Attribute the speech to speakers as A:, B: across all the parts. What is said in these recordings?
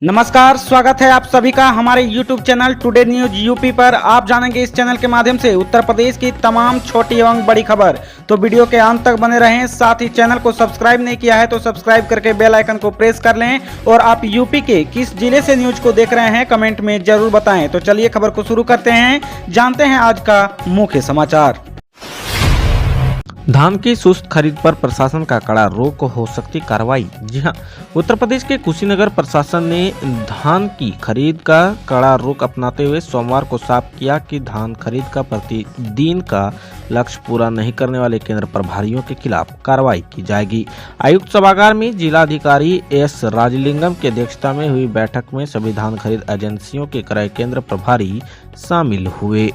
A: नमस्कार, स्वागत है आप सभी का हमारे YouTube channel today news UP पर। आप जानेंगे इस चैनल के माध्यम से उत्तर प्रदेश की तमाम छोटी एवं बड़ी खबर। तो वीडियो के अंत तक बने रहें। साथ ही चैनल को सब्सक्राइब नहीं किया है तो सब्सक्राइब करके बेल आइकन को प्रेस कर लें। और आप यूपी के किस जिले से न्यूज को देख रहे हैं कमेंट में जरूर बताएं। तो चलिए खबर को शुरू करते हैं, जानते हैं आज का मुख्य समाचार।
B: धान की सुस्त खरीद पर प्रशासन का कड़ा रोक, हो सकती कार्रवाई। जी हां, उत्तर प्रदेश के कुशीनगर प्रशासन ने धान की खरीद का कड़ा रोक अपनाते हुए सोमवार को साफ किया कि धान खरीद का प्रतिदिन का लक्ष्य पूरा नहीं करने वाले केंद्र प्रभारियों के खिलाफ कार्रवाई की जाएगी। आयुक्त सभागार में जिलाधिकारी एस राजलिंगम की अध्यक्षता में हुई बैठक में सभी धान खरीद एजेंसियों के क्रय केंद्र प्रभारी शामिल हुए।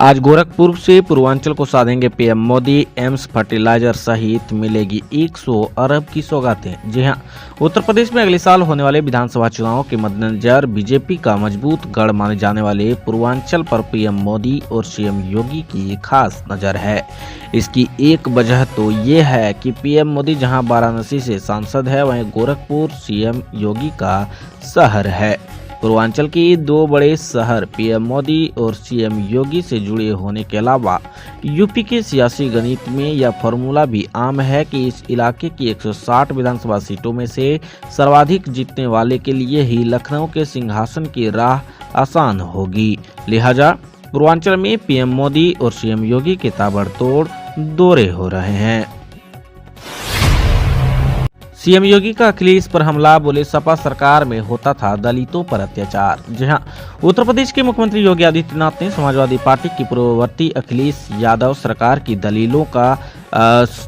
B: आज गोरखपुर से पूर्वांचल को साधेंगे पीएम मोदी, एम्स फर्टिलाइजर सहित मिलेगी 100 अरब की सौगातें। जी हां, उत्तर प्रदेश में अगले साल होने वाले विधानसभा चुनाव के मद्देनजर बीजेपी का मजबूत गढ़ माने जाने वाले पूर्वांचल पर पीएम मोदी और सीएम योगी की खास नजर है। इसकी एक वजह तो ये है कि पीएम मोदी जहां वाराणसी से सांसद है, वहीं गोरखपुर सीएम योगी का शहर है। पूर्वांचल की दो बड़े शहर पीएम मोदी और सीएम योगी से जुड़े होने के अलावा यूपी के सियासी गणित में यह फॉर्मूला भी आम है कि इस इलाके की 160 विधानसभा सीटों में से सर्वाधिक जीतने वाले के लिए ही लखनऊ के सिंहासन की राह आसान होगी। लिहाजा पूर्वांचल में पीएम मोदी और सीएम योगी के ताबड़तोड़ दौरे हो रहे हैं। सीएम योगी का अखिलेश पर हमला, बोले सपा सरकार में होता था दलितों पर अत्याचार। जी हां, उत्तर प्रदेश के मुख्यमंत्री योगी आदित्यनाथ ने समाजवादी पार्टी की पूर्ववर्ती अखिलेश यादव सरकार की दलीलों का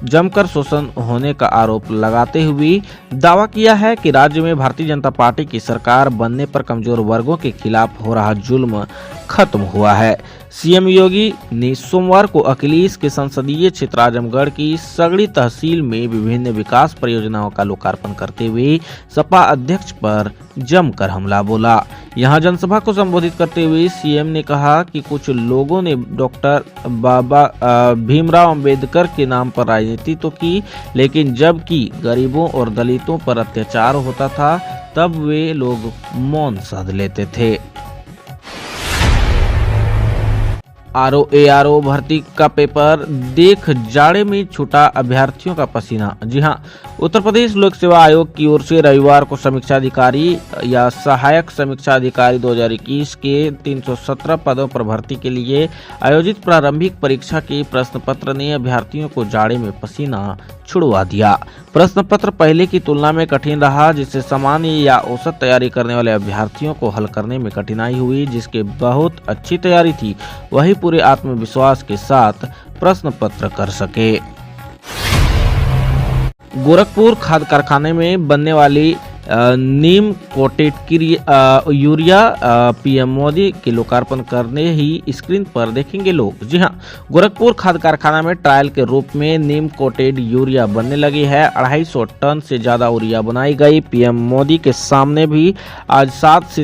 B: जमकर शोषण होने का आरोप लगाते हुए दावा किया है कि राज्य में भारतीय जनता पार्टी की सरकार बनने पर कमजोर वर्गों के खिलाफ हो रहा जुल्म खत्म हुआ है। सीएम योगी ने सोमवार को अखिलेश के संसदीय क्षेत्र आजमगढ़ की सगड़ी तहसील में विभिन्न विकास परियोजनाओं का लोकार्पण करते हुए सपा अध्यक्ष पर जमकर हमला बोला। यहां जनसभा को संबोधित करते हुए सीएम ने कहा कि कुछ लोगों ने डॉक्टर बाबा भीमराव अंबेडकर के नाम पर राजनीति तो की, लेकिन जब कि गरीबों और दलितों पर अत्याचार होता था तब वे लोग मौन साध लेते थे। आरओ भर्ती का पेपर देख जाड़े में छूटा अभ्यर्थियों का पसीना। जी हां, उत्तर प्रदेश लोक सेवा आयोग की ओर से रविवार को समीक्षा अधिकारी या सहायक समीक्षा अधिकारी 2021 के 317 पदों पर भर्ती के लिए आयोजित प्रारंभिक परीक्षा के प्रश्न पत्र ने अभ्यर्थियों को जाड़े में पसीना छुड़वा दिया। प्रश्न पत्र पहले की तुलना में कठिन रहा, जिससे सामान्य या औसत तैयारी करने वाले अभ्यर्थियों को हल करने में कठिनाई हुई। जिसके बहुत अच्छी तैयारी थी वही पूरे आत्मविश्वास के साथ प्रश्न पत्र कर सके। गोरखपुर खाद कारखाने में बनने वाली नीम कोटेड यूरिया पीएम मोदी के लोकार्पण करने ही स्क्रीन पर देखेंगे लोग। जी हां, गोरखपुर खाद कारखाना में ट्रायल के रूप में नीम कोटेड यूरिया बनने लगी है। 250 टन से ज्यादा यूरिया बनाई गई। पीएम मोदी के सामने भी आज 7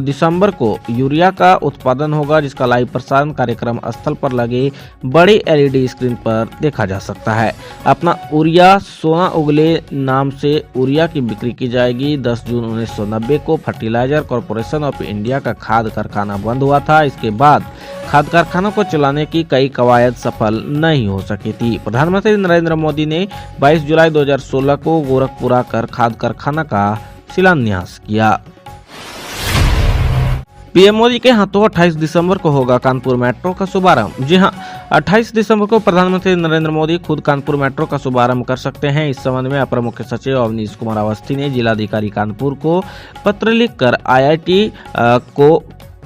B: दिसंबर को यूरिया का उत्पादन होगा, जिसका लाइव प्रसारण कार्यक्रम स्थल पर लगे बड़े एलईडी स्क्रीन पर देखा जा सकता है। अपना यूरिया सोना उगले नाम से यूरिया की बिक्री की जाएगी। 10 जून 1990 को फर्टिलाइजर कॉर्पोरेशन ऑफ इंडिया का खाद कारखाना बंद हुआ था। इसके बाद खाद कारखानों को चलाने की कई कवायद सफल नहीं हो सकी थी। प्रधानमंत्री नरेंद्र मोदी ने 22 जुलाई 2016 को गोरखपुर आकर खाद कारखाना का शिलान्यास किया। पीएम मोदी के हाथों 28 दिसंबर को होगा कानपुर मेट्रो का शुभारंभ। जी हां, 28 दिसंबर को प्रधानमंत्री नरेंद्र मोदी खुद कानपुर मेट्रो का शुभारंभ कर सकते हैं। इस संबंध में अपर मुख्य सचिव अवनीश कुमार अवस्थी ने जिलाधिकारी कानपुर को पत्र लिखकर आईआईटी को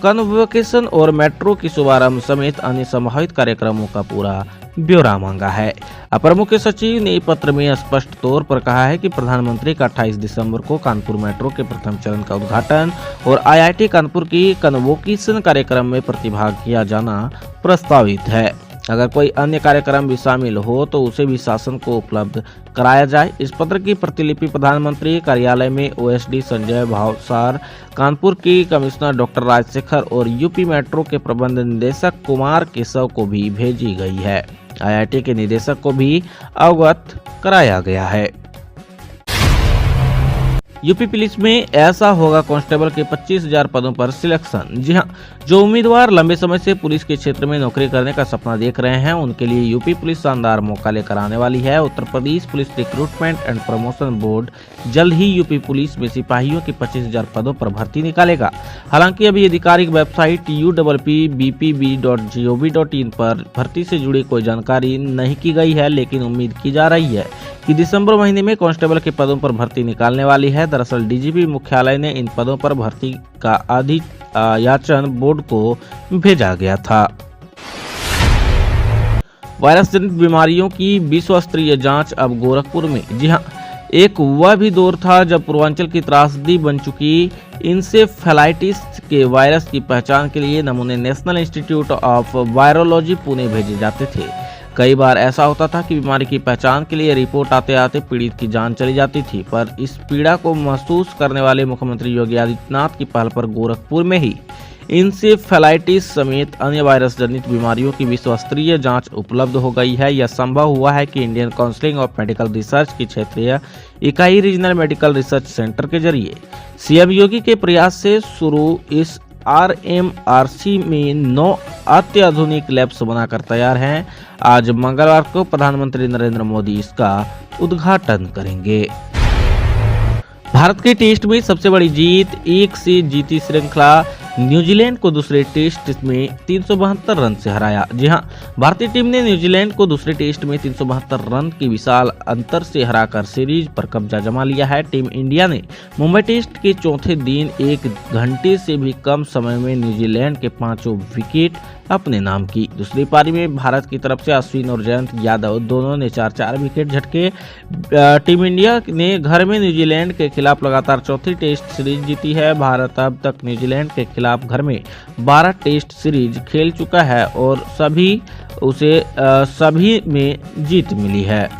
B: कन्वोकेशन और मेट्रो की शुभारंभ समेत अन्य संभावित कार्यक्रमों का पूरा ब्यौरा मांगा है। अपर मुख्य सचिव ने पत्र में स्पष्ट तौर पर कहा है कि प्रधानमंत्री का 28 दिसंबर को कानपुर मेट्रो के प्रथम चरण का उद्घाटन और आईआईटी कानपुर की कन्वोकेशन कार्यक्रम में प्रतिभाग किया जाना प्रस्तावित है। अगर कोई अन्य कार्यक्रम भी शामिल हो तो उसे भी शासन को उपलब्ध कराया जाए। इस पत्र की प्रतिलिपि प्रधानमंत्री कार्यालय में ओएसडी संजय भावसार, कानपुर की कमिश्नर डॉक्टर राजशेखर और यूपी मेट्रो के प्रबंध निदेशक कुमार केशव को भी भेजी गई है। आईआईटी के निदेशक को भी अवगत कराया गया है। यूपी पुलिस में ऐसा होगा कांस्टेबल के 25,000 पदों पर सिलेक्शन। जी हां, जो उम्मीदवार लंबे समय से पुलिस के क्षेत्र में नौकरी करने का सपना देख रहे हैं उनके लिए यूपी पुलिस शानदार मौका लेकर आने वाली है। Uttar Pradesh police recruitment and promotion board जल्द ही यूपी पुलिस में सिपाहियों के 25,000 पदों पर भर्ती निकालेगा। हालांकि अभी आधिकारिक वेबसाइट uppbpb.gov.in पर भर्ती से जुड़ी कोई जानकारी नहीं की गई है, लेकिन उम्मीद की जा रही है कि दिसंबर महीने में कांस्टेबल के पदों पर भर्ती निकालने वाली है। दरअसल डीजीपी मुख्यालय ने इन पदों पर भर्ती का अधियाचन बोर्ड को भेजा गया था। वायरस जनित बीमारियों की विश्व स्तरीय जांच अब गोरखपुर में। जी हां, एक वह भी दौर था जब पूर्वांचल की त्रासदी बन चुकी इंसेफेलाइटिस के वायरस की पहचान के लिए नमूने national institute of virology Pune भेजे जाते थे। कई बार ऐसा होता था कि बीमारी की पहचान के लिए रिपोर्ट आते आते पीड़ित की जान चली जाती थी, पर इस पीड़ा को महसूस करने वाले मुख्यमंत्री योगी आदित्यनाथ की पहल पर गोरखपुर में ही इंसेफेलाइटिस समेत अन्य वायरस जनित बीमारियों की विश्व स्तरीय जांच उपलब्ध हो गई है। यह संभव हुआ है कि Indian council of medical research की क्षेत्रीय इकाई रीजनल मेडिकल रिसर्च सेंटर के जरिए सीएम योगी के प्रयास से शुरू इस RMRC में 9 अत्याधुनिक लैब्स बनाकर तैयार हैं। आज मंगलवार को प्रधानमंत्री नरेंद्र मोदी इसका उद्घाटन करेंगे। भारत के टेस्ट में सबसे बड़ी जीत, 1 से जीती श्रृंखला। न्यूजीलैंड को दूसरे टेस्ट में 372 रन से हराया। जी हां, भारतीय टीम ने न्यूजीलैंड को दूसरे टेस्ट में 372 रन की विशाल अंतर से हराकर सीरीज पर कब्जा जमा लिया है। टीम इंडिया ने मुंबई टेस्ट के चौथे दिन 1 घंटे से भी कम समय में न्यूजीलैंड के 5 विकेट अपने नाम की। दूसरी पारी में भारत की तरफ से अश्विन और जयंत यादव दोनों ने 4-4 विकेट झटके। टीम इंडिया ने घर में न्यूजीलैंड के खिलाफ लगातार चौथी टेस्ट सीरीज जीती है। भारत अब तक न्यूजीलैंड के खिलाफ घर में 12 टेस्ट सीरीज खेल चुका है और सभी में जीत मिली है।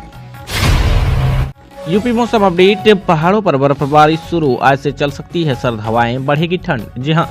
B: यूपी मौसम अपडेट। पहाड़ों पर बर्फबारी शुरू, आज से चल सकती है सर्द हवाएं, बढ़ेगी ठंड। जी हां,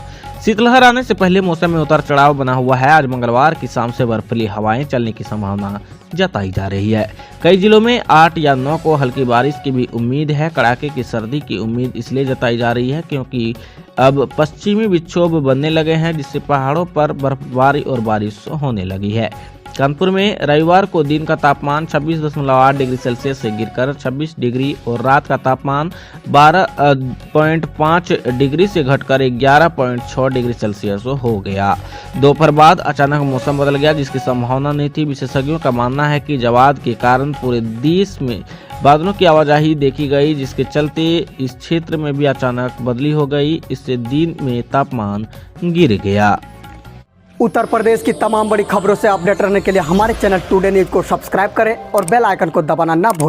B: शीतलहर आने से पहले मौसम में उतार चढ़ाव बना हुआ है। आज मंगलवार की शाम से बर्फीली हवाएं चलने की संभावना जताई जा रही है। कई जिलों में 8 या 9 को हल्की बारिश की भी उम्मीद है। कड़ाके की सर्दी की उम्मीद इसलिए जताई जा रही है क्योंकि अब पश्चिमी विक्षोभ बनने लगे हैं, जिससे पहाड़ों पर बर्फबारी और बारिश होने लगी है। कानपुर में रविवार को दिन का तापमान 26.8 डिग्री सेल्सियस से गिरकर 26 डिग्री और रात का तापमान 12.5 डिग्री से घटकर 11.6 डिग्री सेल्सियस हो गया। दोपहर बाद अचानक मौसम बदल गया, जिसकी संभावना नहीं थी। विशेषज्ञों का मानना है कि जवाद के कारण पूरे देश में बादलों की आवाजाही देखी गई, जिसके चलते इस क्षेत्र में भी अचानक बदली हो गई। इससे दिन में तापमान गिर गया।
C: उत्तर प्रदेश की तमाम बड़ी खबरों से अपडेट रहने के लिए हमारे चैनल टुडे न्यूज को सब्सक्राइब करें और बेल आइकन को दबाना ना भूलें।